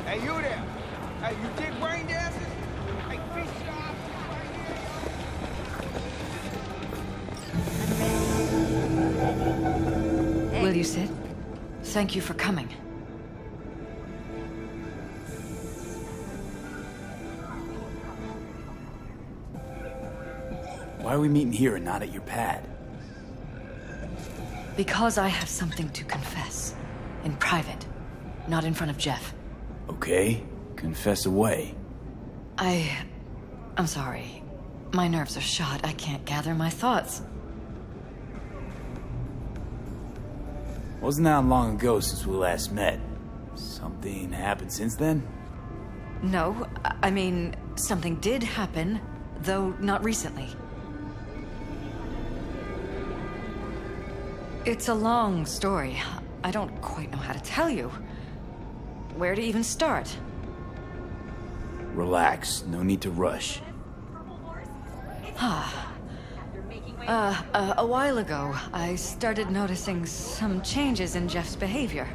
Hey, you there? Hey, you dig brain dances? Hey, fish shop right here. Will you sit? Thank you for coming. Why are we meeting here and not at your pad? Because I have something to confess. In private. Not in front of Jeff. Okay, confess away. I'm sorry. My nerves are shot. I can't gather my thoughts. Wasn't that long ago since we last met? Something happened since then? No, I mean, something did happen, though not recently. It's a long story. I don't quite know how to tell you. Where to even start? Relax, no need to rush. A while ago, I started noticing some changes in Jeff's behavior.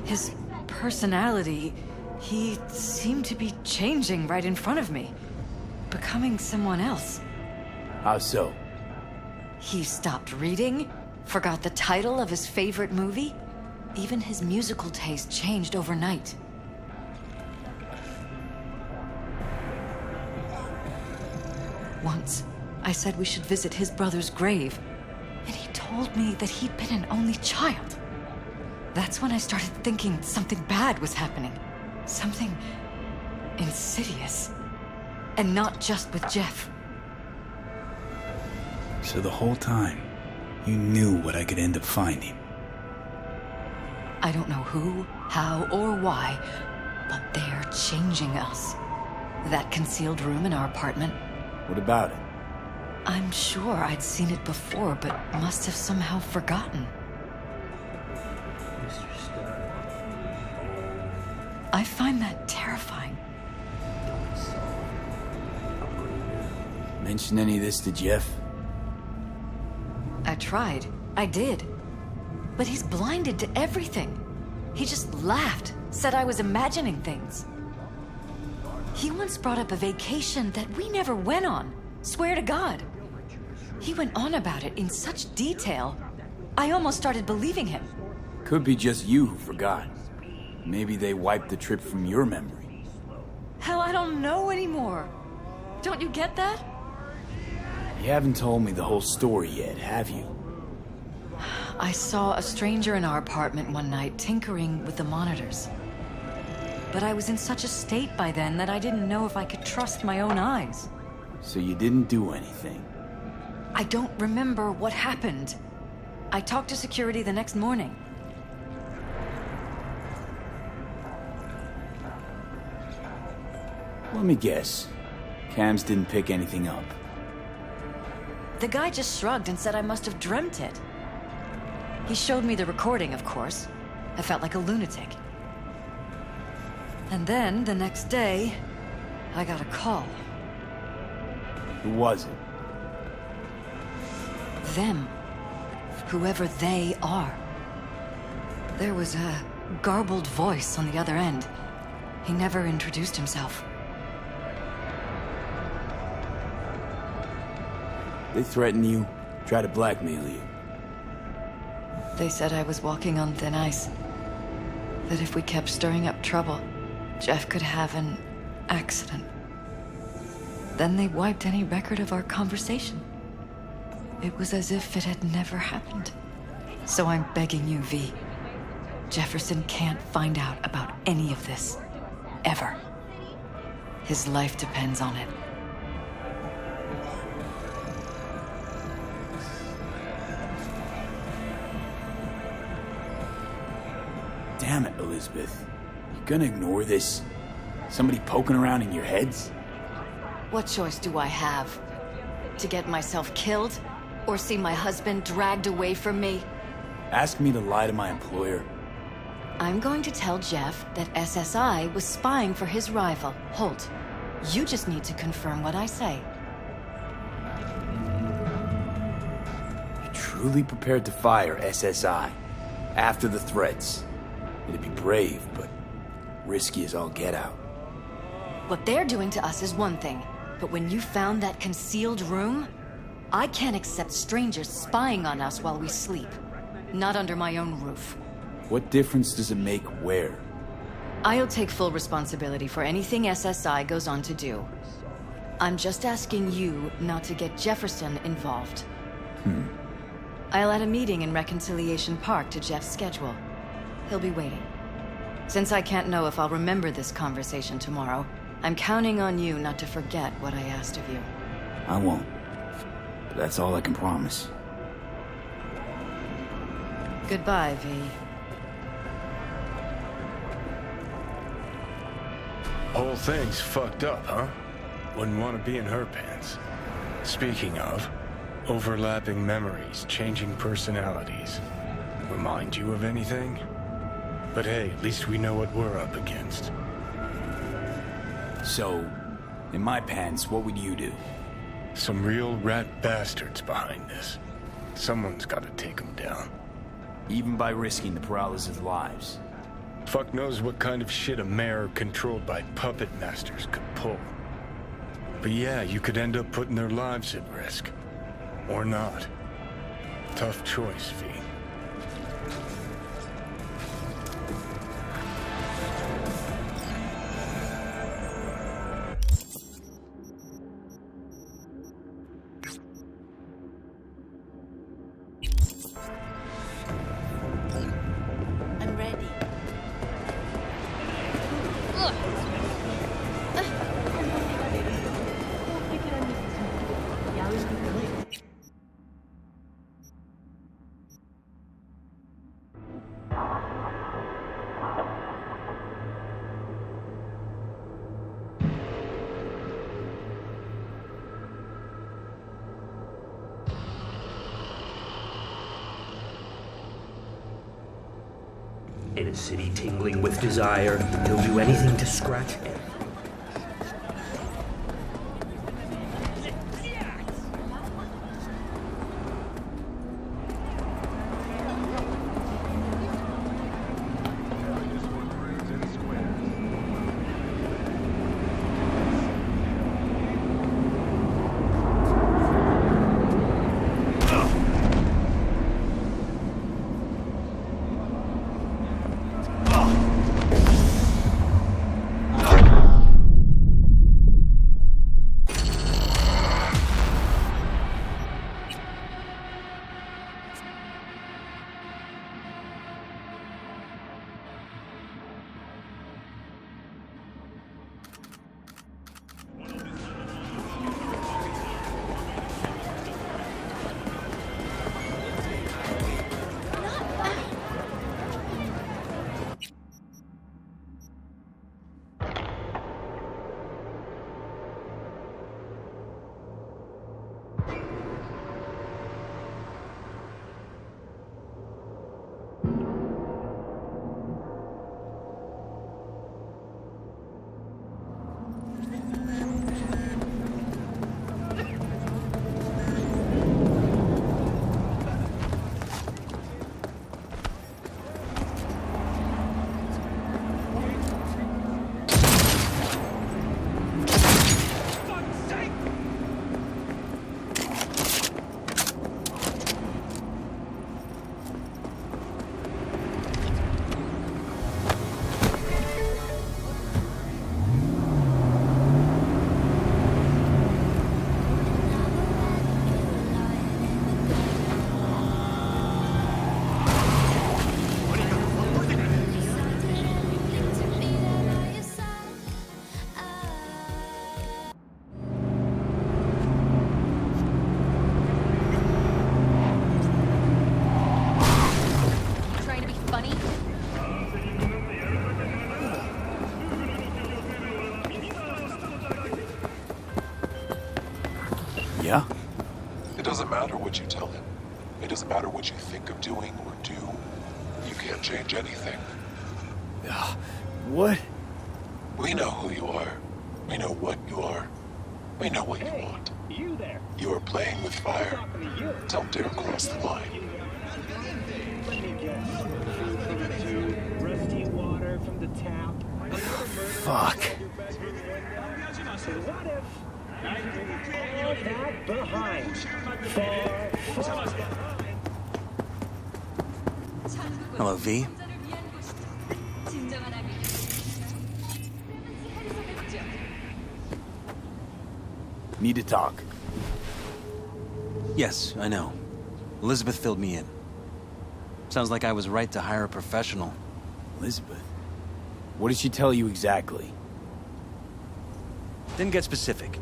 His personality, he seemed to be changing right in front of me. Becoming someone else. How so? He stopped reading, forgot the title of his favorite movie. Even his musical taste changed overnight. Once, I said we should visit his brother's grave, and he told me that he'd been an only child. That's when I started thinking something bad was happening. Something insidious. And not just with Jeff. So the whole time, you knew what I could end up finding. I don't know who, how, or why, but they're changing us. That concealed room in our apartment. What about it? I'm sure I'd seen it before, but must have somehow forgotten. I find that terrifying. Mention any of this to Jeff? I tried. I did. But he's blinded to everything. He just laughed, said I was imagining things. He once brought up a vacation that we never went on. Swear to God. He went on about it in such detail, I almost started believing him. Could be just you who forgot. Maybe they wiped the trip from your memory. Hell, I don't know anymore. Don't you get that? You haven't told me the whole story yet, have you? I saw a stranger in our apartment one night tinkering with the monitors. but I was in such a state by then that I didn't know if I could trust my own eyes. So you didn't do anything? I don't remember what happened. I talked to security the next morning. Let me guess. Cams didn't pick anything up. The guy just shrugged and said I must have dreamt it. He showed me the recording, of course. I felt like a lunatic. And then, the next day, I got a call. Who was it? Them. Whoever they are. There was a garbled voice on the other end. He never introduced himself. They threatened you, try to blackmail you. They said I was walking on thin ice. That if we kept stirring up trouble, Jeff could have an accident. Then they wiped any record of our conversation. It was as if it had never happened. So I'm begging you, V. Jefferson can't find out about any of this. Ever. His life depends on it. Damn it, Elizabeth. You gonna ignore this? Somebody poking around in your heads? What choice do I have? To get myself killed? Or see my husband dragged away from me? Ask me to lie to my employer? I'm going to tell Jeff that SSI was spying for his rival, Holt. You just need to confirm what I say. You're truly prepared to fire SSI after the threats? It'd be brave, but risky as all get out. What they're doing to us is one thing, but when you found that concealed room, I can't accept strangers spying on us while we sleep. Not under my own roof. What difference does it make where? I'll take full responsibility for anything SSI goes on to do. I'm just asking you not to get Jefferson involved. I'll add a meeting in Reconciliation Park to Jeff's schedule. He'll be waiting. Since I can't know if I'll remember this conversation tomorrow, I'm counting on you not to forget what I asked of you. I won't. But that's all I can promise. Goodbye, V. Whole thing's fucked up, huh? Wouldn't want to be in her pants. Speaking of, overlapping memories, changing personalities. Remind you of anything? But hey, at least we know what we're up against. So, in my pants, what would you do? Some real rat bastards behind this. Someone's gotta take them down. Even by risking the Peralez's lives? Fuck knows what kind of shit a mayor controlled by puppet masters could pull. But yeah, you could end up putting their lives at risk. Or not. Tough choice, V. I'm ready. In a city tingling with desire, he'll do anything to scratch it. Yeah? It doesn't matter what you tell him. It doesn't matter what you think of doing or do. You can't change anything. What? We know who you are. We know what you are. We know what you want. You are playing with fire. Don't dare cross the line. Rusty water from the tap. Fuck. What if all that behind? Hello, V. Need to talk. Yes, I know. Elizabeth filled me in. Sounds like I was right to hire a professional. Elizabeth? What did she tell you exactly? Didn't get specific.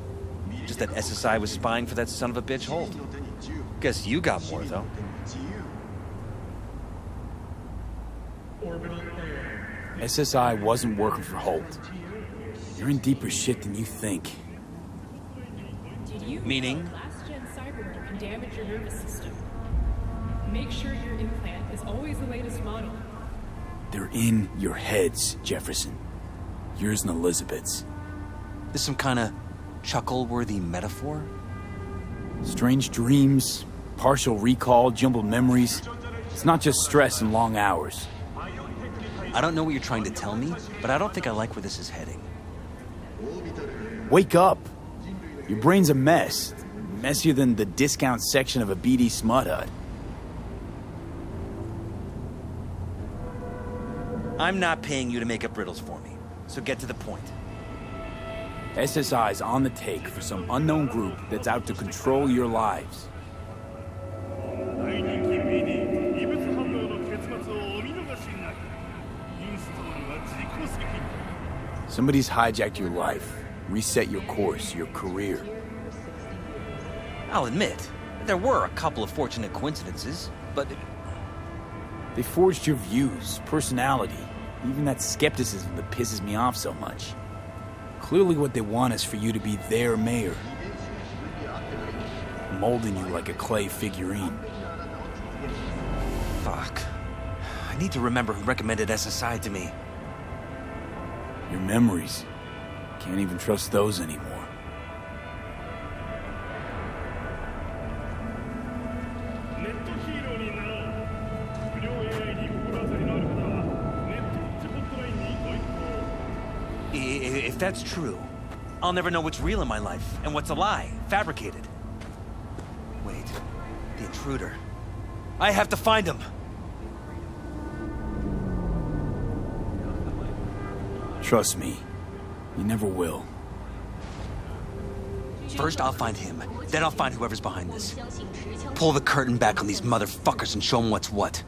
Just that SSI was spying for that son of a bitch Holt. Guess you got more, though. SSI wasn't working for Holt. You're in deeper shit than you think. Meaning? Last-gen cyberware can damage your nervous system. Make sure your implant is always the latest model. They're in your heads, Jefferson. Yours and Elizabeth's. This some kind of chuckle-worthy metaphor? Strange dreams, partial recall, jumbled memories. It's not just stress and long hours. I don't know what you're trying to tell me, but I don't think I like where this is heading. Wake up! Your brain's a mess. Messier than the discount section of a BD smut hut. I'm not paying you to make up riddles for me, so get to the point. SSI's on the take for some unknown group that's out to control your lives. Somebody's hijacked your life, reset your course, your career. I'll admit, there were a couple of fortunate coincidences, but... They forged your views, personality, even that skepticism that pisses me off so much. Clearly what they want is for you to be their mayor. Molding you like a clay figurine. Fuck. I need to remember who recommended SSI to me. Your memories. Can't even trust those anymore. If that's true, I'll never know what's real in my life and what's a lie, fabricated. Wait, the intruder. I have to find him! Trust me, you never will. First I'll find him, then I'll find whoever's behind this. Pull the curtain back on these motherfuckers and show them what's what.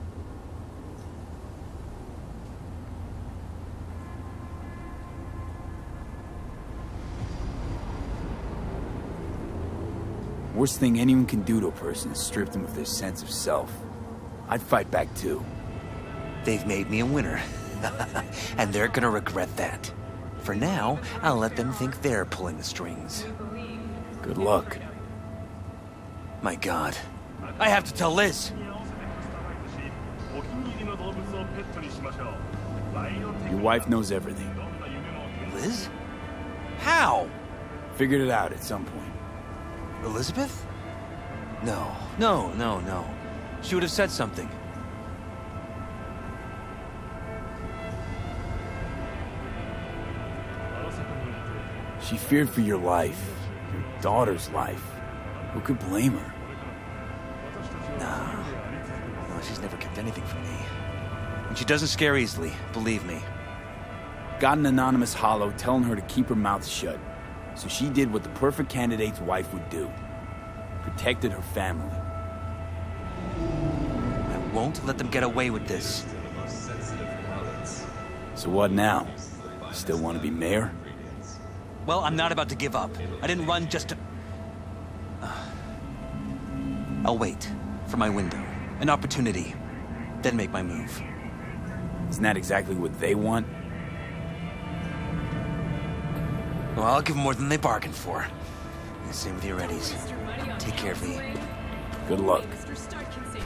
Worst thing anyone can do to a person is strip them of their sense of self. I'd fight back too. They've made me a winner. And they're gonna regret that. For now, I'll let them think they're pulling the strings. Good luck. My God. I have to tell Liz! Your wife knows everything. Liz? How? Figured it out at some point. Elizabeth? No. She would have said something. She feared for your life, your daughter's life. Who could blame her? No, she's never kept anything from me. And she doesn't scare easily, believe me. Got an anonymous hollow telling her to keep her mouth shut. So she did what the perfect candidate's wife would do. Protected her family. I won't let them get away with this. So what now? Still want to be mayor? Well, I'm not about to give up. I didn't run just to... I'll wait for my window, an opportunity, then make my move. Isn't that exactly what they want? Well, I'll give them more than they bargained for. Same with your Eddies. Take care, V. Good luck.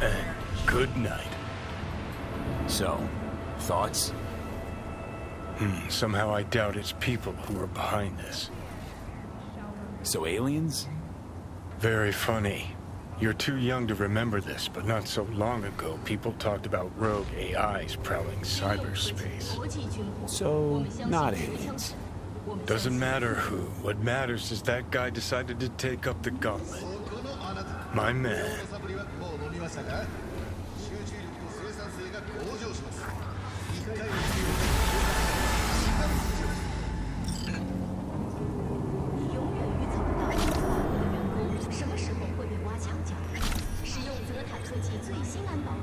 And good night. So, thoughts? Somehow I doubt it's people who are behind this. So aliens? Very funny. You're too young to remember this, but not so long ago, people talked about rogue AIs prowling cyberspace. So, not aliens. Doesn't matter who. What matters is that guy decided to take up the gauntlet. My man.